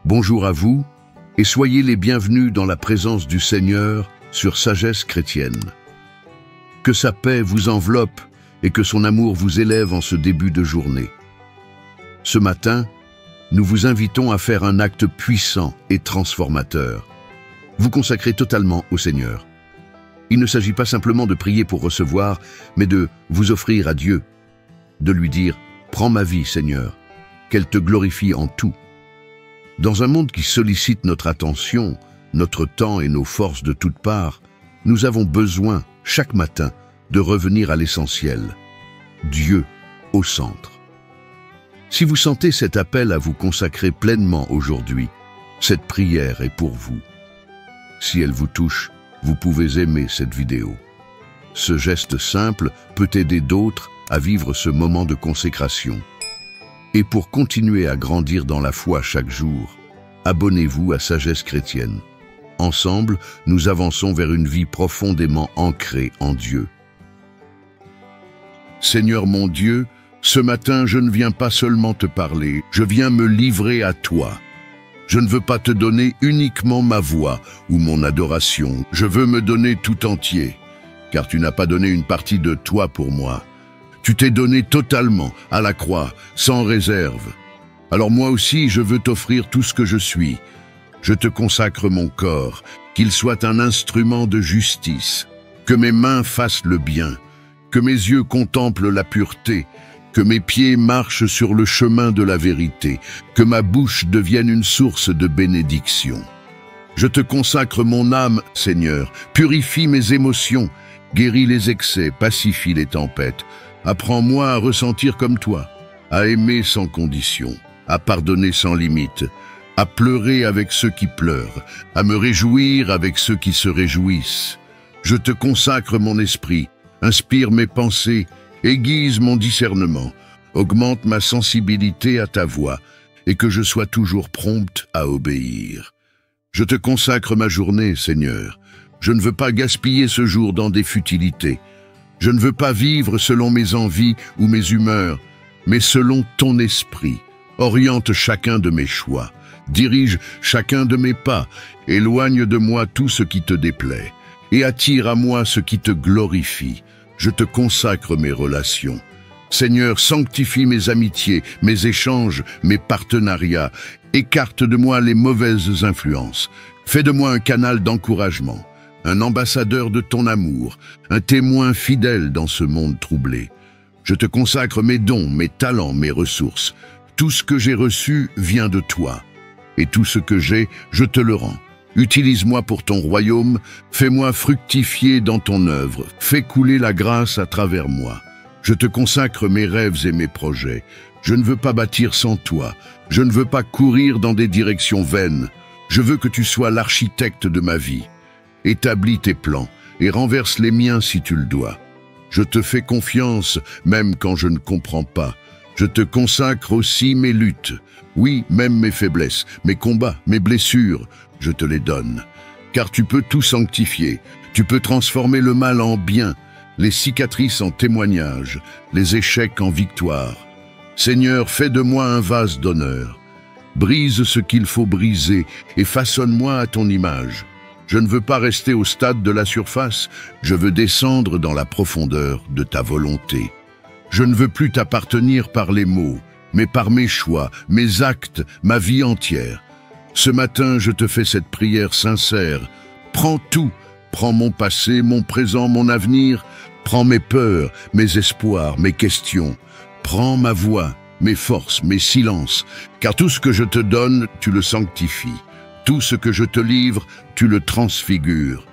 Bonjour à vous et soyez les bienvenus dans la présence du Seigneur sur Sagesse chrétienne. Que sa paix vous enveloppe et que son amour vous élève en ce début de journée. Ce matin, nous vous invitons à faire un acte puissant et transformateur. Vous consacrer totalement au Seigneur. Il ne s'agit pas simplement de prier pour recevoir, mais de vous offrir à Dieu, de lui dire « Prends ma vie, Seigneur, qu'elle te glorifie en tout ». Dans un monde qui sollicite notre attention, notre temps et nos forces de toutes parts, nous avons besoin, chaque matin, de revenir à l'essentiel, Dieu au centre. Si vous sentez cet appel à vous consacrer pleinement aujourd'hui, cette prière est pour vous. Si elle vous touche, vous pouvez aimer cette vidéo. Ce geste simple peut aider d'autres à vivre ce moment de consécration. Et pour continuer à grandir dans la foi chaque jour, abonnez-vous à Sagesse chrétienne. Ensemble, nous avançons vers une vie profondément ancrée en Dieu. Seigneur mon Dieu, ce matin je ne viens pas seulement te parler, je viens me livrer à toi. Je ne veux pas te donner uniquement ma voix ou mon adoration, je veux me donner tout entier, car tu n'as pas donné une partie de toi pour moi. Tu t'es donné totalement, à la croix, sans réserve. Alors moi aussi, je veux t'offrir tout ce que je suis. Je te consacre mon corps, qu'il soit un instrument de justice. Que mes mains fassent le bien, que mes yeux contemplent la pureté, que mes pieds marchent sur le chemin de la vérité, que ma bouche devienne une source de bénédiction. Je te consacre mon âme, Seigneur, purifie mes émotions, guéris les excès, pacifie les tempêtes. Apprends-moi à ressentir comme toi, à aimer sans condition, à pardonner sans limite, à pleurer avec ceux qui pleurent, à me réjouir avec ceux qui se réjouissent. Je te consacre mon esprit, inspire mes pensées, aiguise mon discernement, augmente ma sensibilité à ta voix et que je sois toujours prompte à obéir. Je te consacre ma journée, Seigneur. Je ne veux pas gaspiller ce jour dans des futilités. Je ne veux pas vivre selon mes envies ou mes humeurs, mais selon ton esprit. Oriente chacun de mes choix, dirige chacun de mes pas, éloigne de moi tout ce qui te déplaît, et attire à moi ce qui te glorifie. Je te consacre mes relations. Seigneur, sanctifie mes amitiés, mes échanges, mes partenariats, écarte de moi les mauvaises influences. Fais de moi un canal d'encouragement, un ambassadeur de ton amour, un témoin fidèle dans ce monde troublé. Je te consacre mes dons, mes talents, mes ressources. Tout ce que j'ai reçu vient de toi. Et tout ce que j'ai, je te le rends. Utilise-moi pour ton royaume, fais-moi fructifier dans ton œuvre, fais couler la grâce à travers moi. Je te consacre mes rêves et mes projets. Je ne veux pas bâtir sans toi. Je ne veux pas courir dans des directions vaines. Je veux que tu sois l'architecte de ma vie. Établis tes plans et renverse les miens si tu le dois. Je te fais confiance, même quand je ne comprends pas. Je te consacre aussi mes luttes. Oui, même mes faiblesses, mes combats, mes blessures, je te les donne. Car tu peux tout sanctifier. Tu peux transformer le mal en bien, les cicatrices en témoignages, les échecs en victoire. Seigneur, fais de moi un vase d'honneur. Brise ce qu'il faut briser et façonne-moi à ton image. Je ne veux pas rester au stade de la surface, je veux descendre dans la profondeur de ta volonté. Je ne veux plus t'appartenir par les mots, mais par mes choix, mes actes, ma vie entière. Ce matin, je te fais cette prière sincère. Prends tout, prends mon passé, mon présent, mon avenir, prends mes peurs, mes espoirs, mes questions. Prends ma voix, mes forces, mes silences, car tout ce que je te donne, tu le sanctifies. Tout ce que je te livre, tu le transfigures.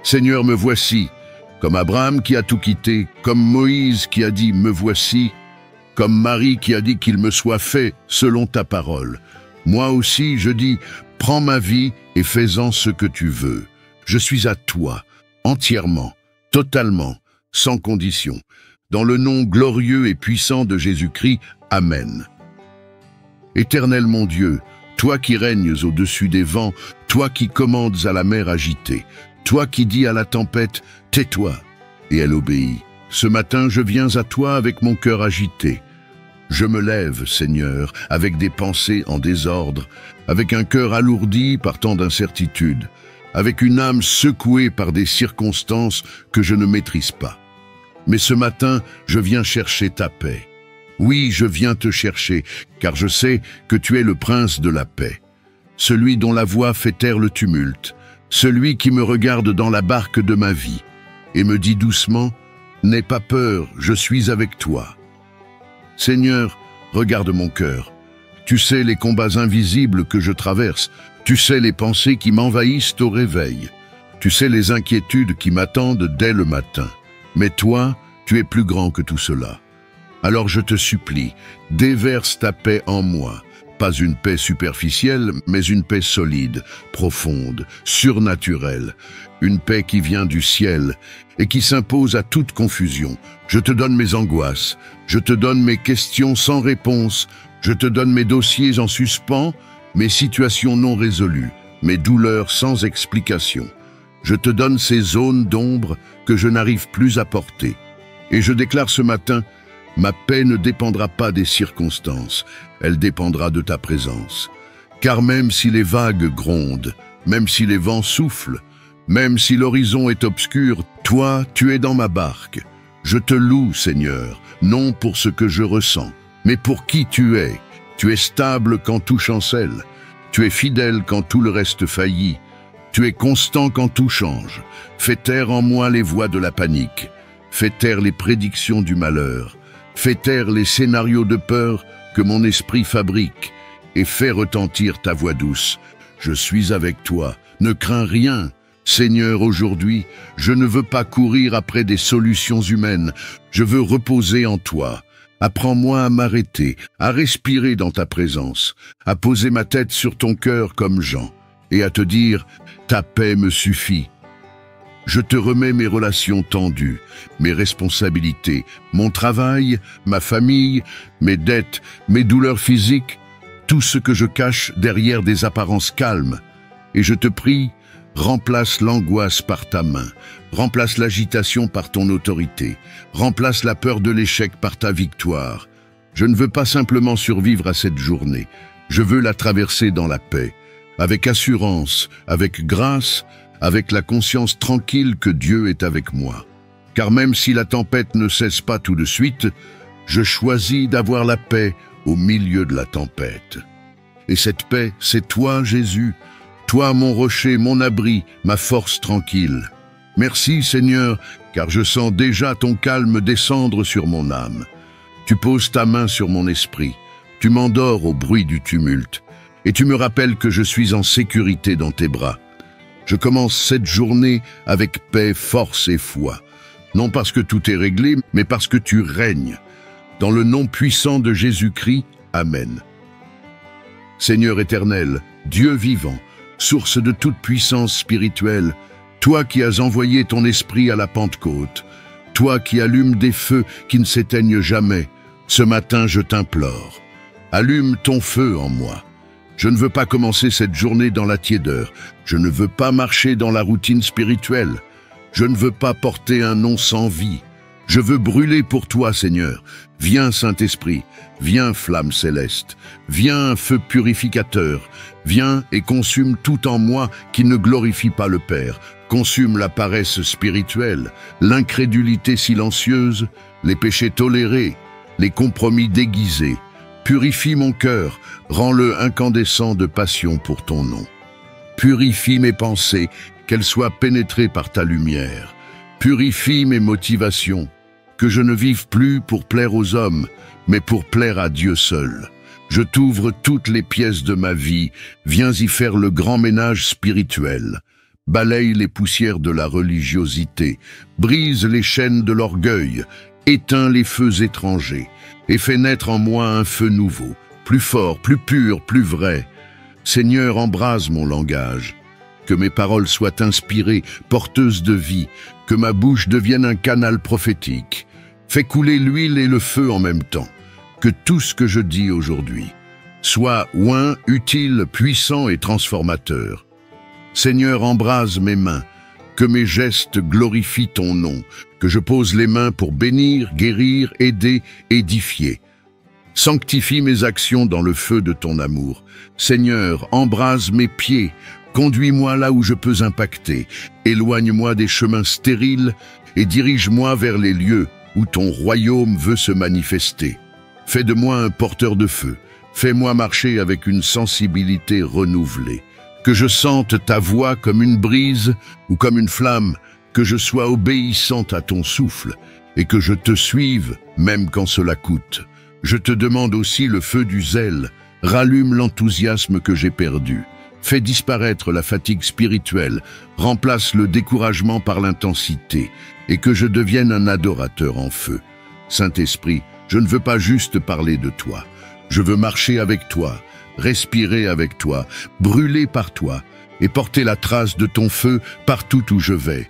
Seigneur, me voici, comme Abraham qui a tout quitté, comme Moïse qui a dit « me voici », comme Marie qui a dit qu'il me soit fait selon ta parole. Moi aussi, je dis « prends ma vie et fais-en ce que tu veux ». Je suis à toi, entièrement, totalement, sans condition. Dans le nom glorieux et puissant de Jésus-Christ, Amen. Éternel mon Dieu, toi qui règnes au-dessus des vents, toi qui commandes à la mer agitée, toi qui dis à la tempête, tais-toi, et elle obéit. Ce matin, je viens à toi avec mon cœur agité. Je me lève, Seigneur, avec des pensées en désordre, avec un cœur alourdi par tant d'incertitudes, avec une âme secouée par des circonstances que je ne maîtrise pas. Mais ce matin, je viens chercher ta paix. Oui, je viens te chercher, car je sais que tu es le prince de la paix, celui dont la voix fait taire le tumulte, celui qui me regarde dans la barque de ma vie, et me dit doucement, « N'aie pas peur, je suis avec toi. » Seigneur, regarde mon cœur. Tu sais les combats invisibles que je traverse. Tu sais les pensées qui m'envahissent au réveil. Tu sais les inquiétudes qui m'attendent dès le matin. Mais toi, tu es plus grand que tout cela. Alors je te supplie, déverse ta paix en moi. Pas une paix superficielle, mais une paix solide, profonde, surnaturelle. Une paix qui vient du ciel et qui s'impose à toute confusion. Je te donne mes angoisses, je te donne mes questions sans réponse, je te donne mes dossiers en suspens, mes situations non résolues, mes douleurs sans explication. Je te donne ces zones d'ombre que je n'arrive plus à porter. Et je déclare ce matin, ma paix ne dépendra pas des circonstances, elle dépendra de ta présence. Car même si les vagues grondent, même si les vents soufflent, même si l'horizon est obscur, toi, tu es dans ma barque. Je te loue, Seigneur, non pour ce que je ressens, mais pour qui tu es. Tu es stable quand tout chancelle. Tu es fidèle quand tout le reste faillit. Tu es constant quand tout change. Fais taire en moi les voix de la panique. Fais taire les prédictions du malheur. Fais taire les scénarios de peur que mon esprit fabrique. Et fais retentir ta voix douce. Je suis avec toi. Ne crains rien. Seigneur, aujourd'hui, je ne veux pas courir après des solutions humaines. Je veux reposer en toi. Apprends-moi à m'arrêter, à respirer dans ta présence, à poser ma tête sur ton cœur comme Jean, et à te dire « Ta paix me suffit ». Je te remets mes relations tendues, mes responsabilités, mon travail, ma famille, mes dettes, mes douleurs physiques, tout ce que je cache derrière des apparences calmes. Et je te prie, remplace l'angoisse par ta main, remplace l'agitation par ton autorité, remplace la peur de l'échec par ta victoire. Je ne veux pas simplement survivre à cette journée, je veux la traverser dans la paix, avec assurance, avec grâce, avec la conscience tranquille que Dieu est avec moi. Car même si la tempête ne cesse pas tout de suite, je choisis d'avoir la paix au milieu de la tempête. Et cette paix, c'est toi, Jésus, toi, mon rocher, mon abri, ma force tranquille. Merci, Seigneur, car je sens déjà ton calme descendre sur mon âme. Tu poses ta main sur mon esprit, tu m'endors au bruit du tumulte, et tu me rappelles que je suis en sécurité dans tes bras. Je commence cette journée avec paix, force et foi, non parce que tout est réglé, mais parce que tu règnes. Dans le nom puissant de Jésus-Christ, Amen. Seigneur éternel, Dieu vivant, source de toute puissance spirituelle, toi qui as envoyé ton esprit à la Pentecôte, toi qui allumes des feux qui ne s'éteignent jamais, ce matin je t'implore, allume ton feu en moi. Je ne veux pas commencer cette journée dans la tiédeur, je ne veux pas marcher dans la routine spirituelle, je ne veux pas porter un nom sans vie. Je veux brûler pour toi, Seigneur. Viens, Saint-Esprit, viens, flamme céleste, viens, feu purificateur, viens et consume tout en moi qui ne glorifie pas le Père. Consume la paresse spirituelle, l'incrédulité silencieuse, les péchés tolérés, les compromis déguisés. Purifie mon cœur, rends-le incandescent de passion pour ton nom. Purifie mes pensées, qu'elles soient pénétrées par ta lumière. Purifie mes motivations, que je ne vive plus pour plaire aux hommes, mais pour plaire à Dieu seul. Je t'ouvre toutes les pièces de ma vie, viens y faire le grand ménage spirituel. Balaye les poussières de la religiosité, brise les chaînes de l'orgueil, éteins les feux étrangers, et fais naître en moi un feu nouveau, plus fort, plus pur, plus vrai. Seigneur, embrase mon langage. Que mes paroles soient inspirées, porteuses de vie, que ma bouche devienne un canal prophétique. Fais couler l'huile et le feu en même temps. Que tout ce que je dis aujourd'hui soit oint, utile, puissant et transformateur. Seigneur, embrase mes mains, que mes gestes glorifient ton nom, que je pose les mains pour bénir, guérir, aider, édifier. Sanctifie mes actions dans le feu de ton amour. Seigneur, embrase mes pieds, conduis-moi là où je peux impacter, éloigne-moi des chemins stériles et dirige-moi vers les lieux où ton royaume veut se manifester. Fais de moi un porteur de feu, fais-moi marcher avec une sensibilité renouvelée. Que je sente ta voix comme une brise ou comme une flamme, que je sois obéissante à ton souffle et que je te suive même quand cela coûte. Je te demande aussi le feu du zèle, rallume l'enthousiasme que j'ai perdu. Fais disparaître la fatigue spirituelle, remplace le découragement par l'intensité, et que je devienne un adorateur en feu. Saint-Esprit, je ne veux pas juste parler de toi. Je veux marcher avec toi, respirer avec toi, brûler par toi, et porter la trace de ton feu partout où je vais.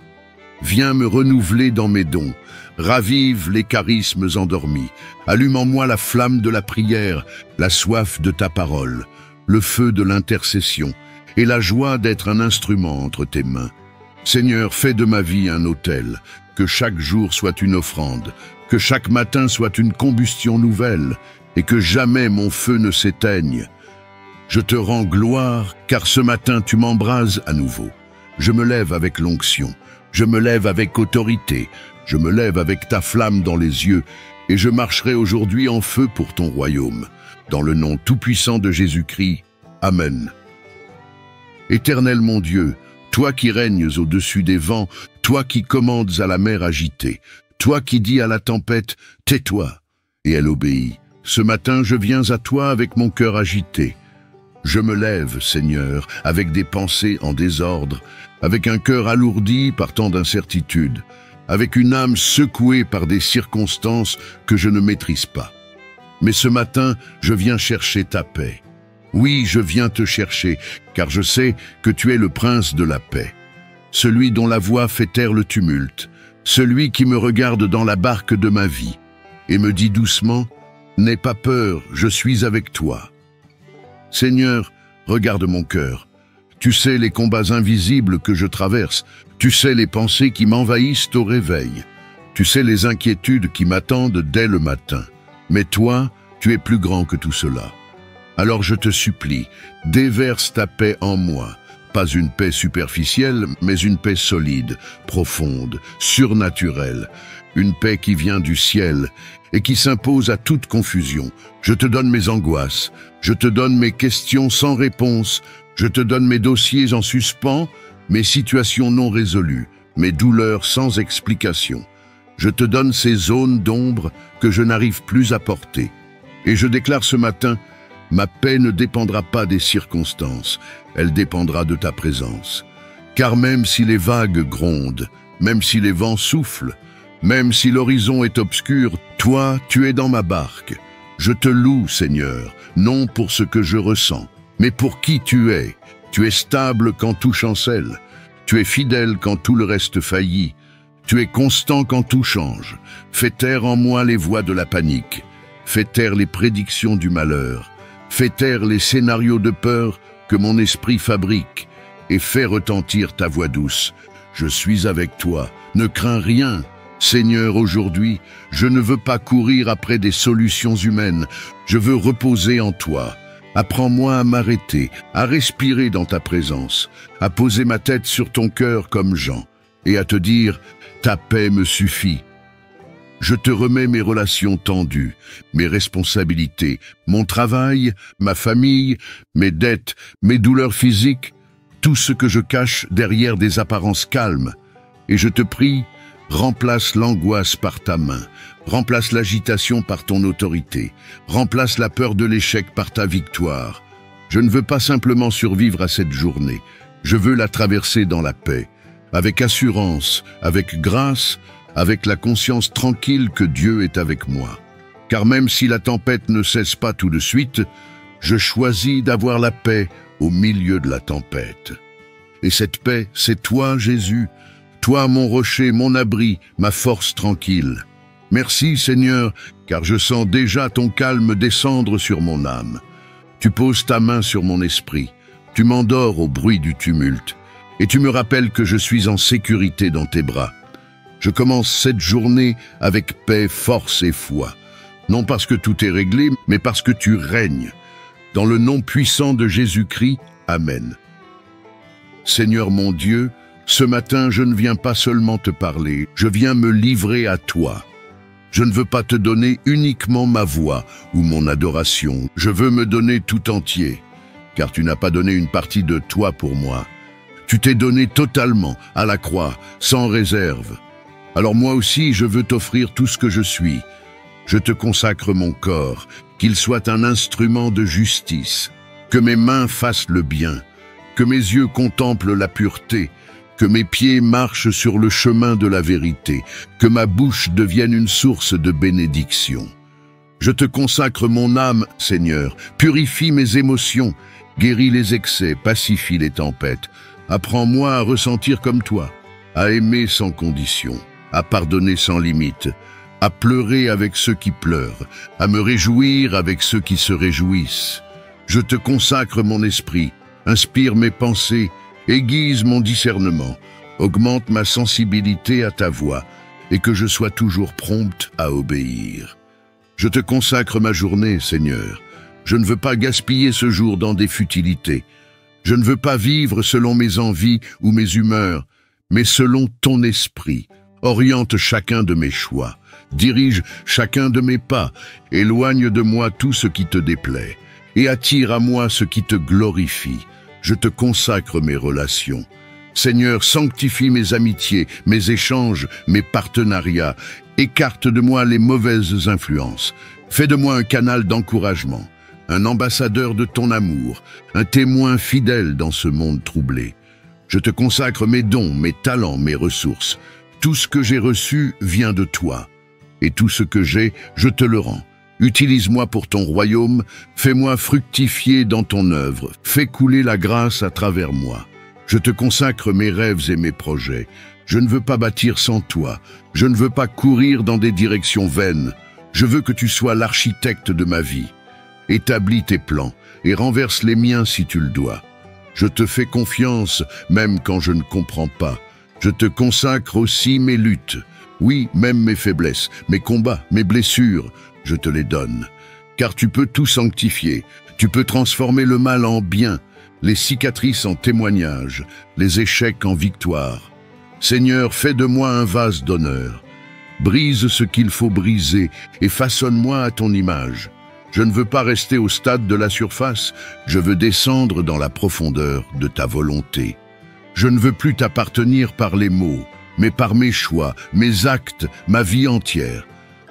Viens me renouveler dans mes dons, ravive les charismes endormis, allume en moi la flamme de la prière, la soif de ta parole, le feu de l'intercession et la joie d'être un instrument entre tes mains. Seigneur, fais de ma vie un autel, que chaque jour soit une offrande, que chaque matin soit une combustion nouvelle, et que jamais mon feu ne s'éteigne. Je te rends gloire, car ce matin tu m'embrases à nouveau. Je me lève avec l'onction, je me lève avec autorité, je me lève avec ta flamme dans les yeux, et je marcherai aujourd'hui en feu pour ton royaume. Dans le nom tout-puissant de Jésus-Christ. Amen. Éternel mon Dieu, toi qui règnes au-dessus des vents, toi qui commandes à la mer agitée, toi qui dis à la tempête, tais-toi, et elle obéit. Ce matin, je viens à toi avec mon cœur agité. Je me lève, Seigneur, avec des pensées en désordre, avec un cœur alourdi par tant d'incertitudes, avec une âme secouée par des circonstances que je ne maîtrise pas. Mais ce matin, je viens chercher ta paix. Oui, je viens te chercher, car je sais que tu es le prince de la paix, celui dont la voix fait taire le tumulte, celui qui me regarde dans la barque de ma vie et me dit doucement, « N'aie pas peur, je suis avec toi. » Seigneur, regarde mon cœur. Tu sais les combats invisibles que je traverse, tu sais les pensées qui m'envahissent au réveil, tu sais les inquiétudes qui m'attendent dès le matin. Mais toi, tu es plus grand que tout cela. Alors je te supplie, déverse ta paix en moi, pas une paix superficielle, mais une paix solide, profonde, surnaturelle, une paix qui vient du ciel et qui s'impose à toute confusion. Je te donne mes angoisses, je te donne mes questions sans réponse, je te donne mes dossiers en suspens, mes situations non résolues, mes douleurs sans explication. Je te donne ces zones d'ombre que je n'arrive plus à porter. Et je déclare ce matin, ma paix ne dépendra pas des circonstances, elle dépendra de ta présence. Car même si les vagues grondent, même si les vents soufflent, même si l'horizon est obscur, toi, tu es dans ma barque. Je te loue, Seigneur, non pour ce que je ressens, mais pour qui tu es. Tu es stable quand tout chancelle, tu es fidèle quand tout le reste faillit, tu es constant quand tout change. Fais taire en moi les voix de la panique, fais taire les prédictions du malheur, fais taire les scénarios de peur que mon esprit fabrique et fais retentir ta voix douce. Je suis avec toi, ne crains rien. Seigneur, aujourd'hui, je ne veux pas courir après des solutions humaines, je veux reposer en toi. Apprends-moi à m'arrêter, à respirer dans ta présence, à poser ma tête sur ton cœur comme Jean, et à te dire « Ta paix me suffit ». Je te remets mes relations tendues, mes responsabilités, mon travail, ma famille, mes dettes, mes douleurs physiques, tout ce que je cache derrière des apparences calmes. Et je te prie, remplace l'angoisse par ta main, remplace l'agitation par ton autorité, remplace la peur de l'échec par ta victoire. Je ne veux pas simplement survivre à cette journée, je veux la traverser dans la paix, avec assurance, avec grâce, avec la conscience tranquille que Dieu est avec moi. Car même si la tempête ne cesse pas tout de suite, je choisis d'avoir la paix au milieu de la tempête. Et cette paix, c'est toi, Jésus, toi, mon rocher, mon abri, ma force tranquille. Merci, Seigneur, car je sens déjà ton calme descendre sur mon âme. Tu poses ta main sur mon esprit, tu m'endors au bruit du tumulte, et tu me rappelles que je suis en sécurité dans tes bras. Je commence cette journée avec paix, force et foi. non parce que tout est réglé, mais parce que tu règnes. Dans le nom puissant de Jésus-Christ, Amen. Seigneur mon Dieu, ce matin je ne viens pas seulement te parler, je viens me livrer à toi. Je ne veux pas te donner uniquement ma voix ou mon adoration, je veux me donner tout entier, car tu n'as pas donné une partie de toi pour moi. Tu t'es donné totalement, à la croix, sans réserve. Alors moi aussi je veux t'offrir tout ce que je suis. Je te consacre mon corps, qu'il soit un instrument de justice, que mes mains fassent le bien, que mes yeux contemplent la pureté, que mes pieds marchent sur le chemin de la vérité, que ma bouche devienne une source de bénédiction. Je te consacre mon âme, Seigneur, purifie mes émotions, guéris les excès, pacifie les tempêtes. Apprends-moi à ressentir comme toi, à aimer sans condition, à pardonner sans limite, à pleurer avec ceux qui pleurent, à me réjouir avec ceux qui se réjouissent. Je te consacre mon esprit, inspire mes pensées, aiguise mon discernement, augmente ma sensibilité à ta voix, et que je sois toujours prompte à obéir. Je te consacre ma journée, Seigneur. Je ne veux pas gaspiller ce jour dans des futilités. Je ne veux pas vivre selon mes envies ou mes humeurs, mais selon ton esprit. Oriente chacun de mes choix, dirige chacun de mes pas, éloigne de moi tout ce qui te déplaît, et attire à moi ce qui te glorifie. Je te consacre mes relations. Seigneur, sanctifie mes amitiés, mes échanges, mes partenariats. Écarte de moi les mauvaises influences. Fais de moi un canal d'encouragement, un ambassadeur de ton amour, un témoin fidèle dans ce monde troublé. Je te consacre mes dons, mes talents, mes ressources. Tout ce que j'ai reçu vient de toi. Et tout ce que j'ai, je te le rends. Utilise-moi pour ton royaume, fais-moi fructifier dans ton œuvre, fais couler la grâce à travers moi. Je te consacre mes rêves et mes projets. Je ne veux pas bâtir sans toi, je ne veux pas courir dans des directions vaines. Je veux que tu sois l'architecte de ma vie. Établis tes plans et renverse les miens si tu le dois. Je te fais confiance, même quand je ne comprends pas. Je te consacre aussi mes luttes. Oui, même mes faiblesses, mes combats, mes blessures, je te les donne. Car tu peux tout sanctifier, tu peux transformer le mal en bien, les cicatrices en témoignages, les échecs en victoire. Seigneur, fais de moi un vase d'honneur. Brise ce qu'il faut briser et façonne-moi à ton image. Je ne veux pas rester au stade de la surface, je veux descendre dans la profondeur de ta volonté. Je ne veux plus t'appartenir par les mots, mais par mes choix, mes actes, ma vie entière.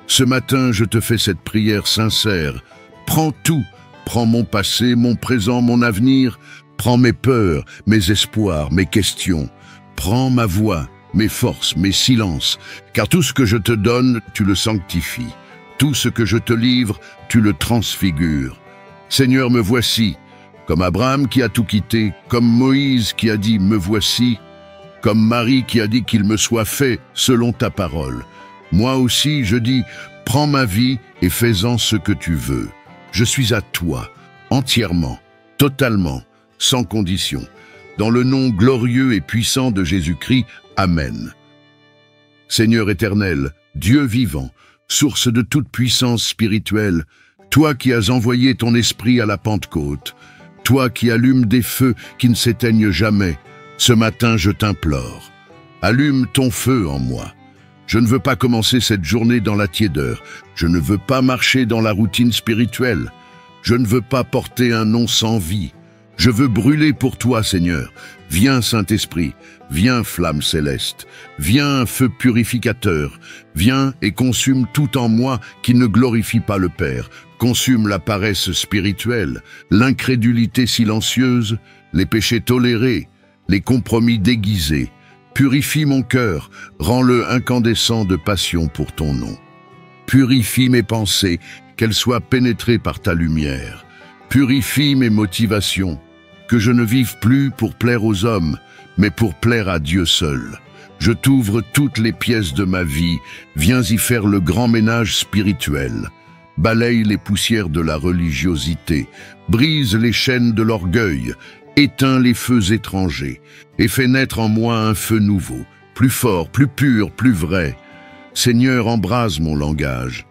Ce matin, je te fais cette prière sincère. Prends tout, prends mon passé, mon présent, mon avenir, prends mes peurs, mes espoirs, mes questions. Prends ma voix, mes forces, mes silences, car tout ce que je te donne, tu le sanctifies. Tout ce que je te livre, tu le transfigures. Seigneur, me voici, comme Abraham qui a tout quitté, comme Moïse qui a dit « me voici », comme Marie qui a dit qu'il me soit fait selon ta parole. Moi aussi, je dis « prends ma vie et fais-en ce que tu veux ». Je suis à toi, entièrement, totalement, sans condition. Dans le nom glorieux et puissant de Jésus-Christ, Amen. Seigneur éternel, Dieu vivant, source de toute puissance spirituelle, toi qui as envoyé ton esprit à la Pentecôte, toi qui allumes des feux qui ne s'éteignent jamais, ce matin je t'implore, allume ton feu en moi. Je ne veux pas commencer cette journée dans la tiédeur, je ne veux pas marcher dans la routine spirituelle, je ne veux pas porter un nom sans vie. Je veux brûler pour toi, Seigneur. Viens, Saint-Esprit, viens, flamme céleste, viens, feu purificateur, viens et consume tout en moi qui ne glorifie pas le Père. Consume la paresse spirituelle, l'incrédulité silencieuse, les péchés tolérés, les compromis déguisés. Purifie mon cœur, rends-le incandescent de passion pour ton nom. Purifie mes pensées, qu'elles soient pénétrées par ta lumière. Purifie mes motivations, que je ne vive plus pour plaire aux hommes, mais pour plaire à Dieu seul. Je t'ouvre toutes les pièces de ma vie, viens y faire le grand ménage spirituel. Balaye les poussières de la religiosité, brise les chaînes de l'orgueil, éteins les feux étrangers, et fais naître en moi un feu nouveau, plus fort, plus pur, plus vrai. Seigneur, embrase mon langage.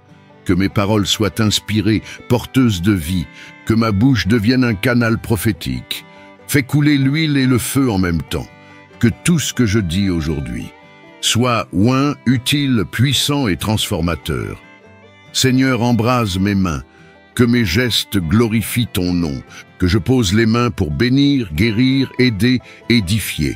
Que mes paroles soient inspirées, porteuses de vie, que ma bouche devienne un canal prophétique. Fais couler l'huile et le feu en même temps. Que tout ce que je dis aujourd'hui soit oint, utile, puissant et transformateur. Seigneur, embrase mes mains, que mes gestes glorifient ton nom, que je pose les mains pour bénir, guérir, aider, édifier.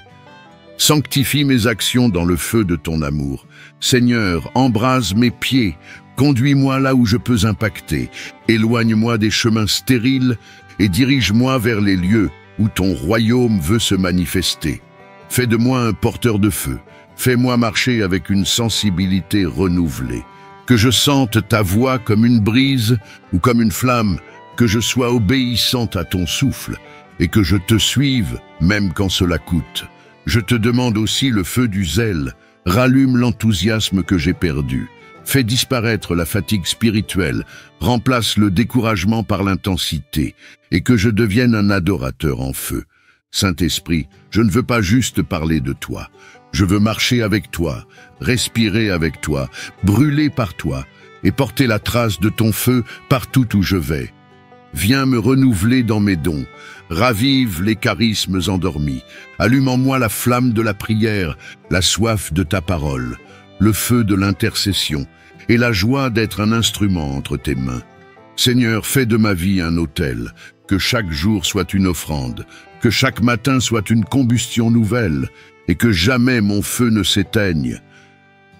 Sanctifie mes actions dans le feu de ton amour. Seigneur, embrase mes pieds, conduis-moi là où je peux impacter, éloigne-moi des chemins stériles et dirige-moi vers les lieux où ton royaume veut se manifester. Fais de moi un porteur de feu, fais-moi marcher avec une sensibilité renouvelée. Que je sente ta voix comme une brise ou comme une flamme, que je sois obéissante à ton souffle et que je te suive même quand cela coûte. Je te demande aussi le feu du zèle, rallume l'enthousiasme que j'ai perdu. Fais disparaître la fatigue spirituelle, remplace le découragement par l'intensité, et que je devienne un adorateur en feu. Saint-Esprit, je ne veux pas juste parler de toi. Je veux marcher avec toi, respirer avec toi, brûler par toi, et porter la trace de ton feu partout où je vais. Viens me renouveler dans mes dons, ravive les charismes endormis, allume en moi la flamme de la prière, la soif de ta parole, le feu de l'intercession et la joie d'être un instrument entre tes mains. Seigneur, fais de ma vie un autel, que chaque jour soit une offrande, que chaque matin soit une combustion nouvelle, et que jamais mon feu ne s'éteigne.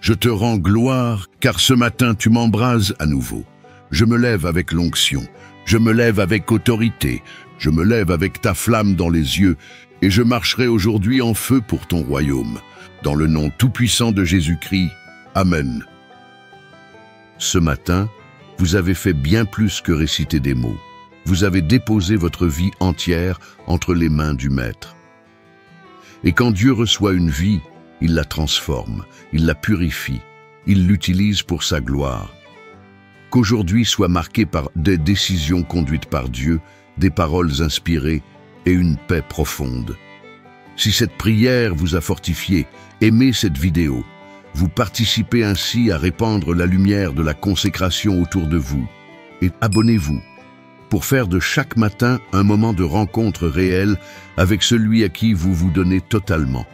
Je te rends gloire, car ce matin tu m'embrases à nouveau. Je me lève avec l'onction, je me lève avec autorité, je me lève avec ta flamme dans les yeux, et je marcherai aujourd'hui en feu pour ton royaume. Dans le nom tout-puissant de Jésus-Christ. Amen. Ce matin, vous avez fait bien plus que réciter des mots. Vous avez déposé votre vie entière entre les mains du Maître. Et quand Dieu reçoit une vie, il la transforme, il la purifie, il l'utilise pour sa gloire. Qu'aujourd'hui soit marqué par des décisions conduites par Dieu, des paroles inspirées et une paix profonde. Si cette prière vous a fortifié, aimez cette vidéo. Vous participez ainsi à répandre la lumière de la consécration autour de vous. Et abonnez-vous pour faire de chaque matin un moment de rencontre réelle avec celui à qui vous vous donnez totalement.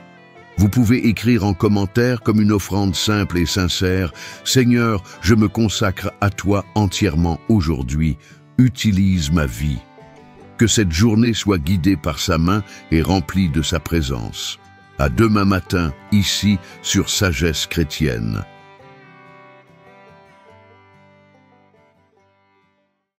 Vous pouvez écrire en commentaire comme une offrande simple et sincère « Seigneur, je me consacre à toi entièrement aujourd'hui. Utilise ma vie. » Que cette journée soit guidée par sa main et remplie de sa présence. À demain matin, ici, sur Sagesse Chrétienne.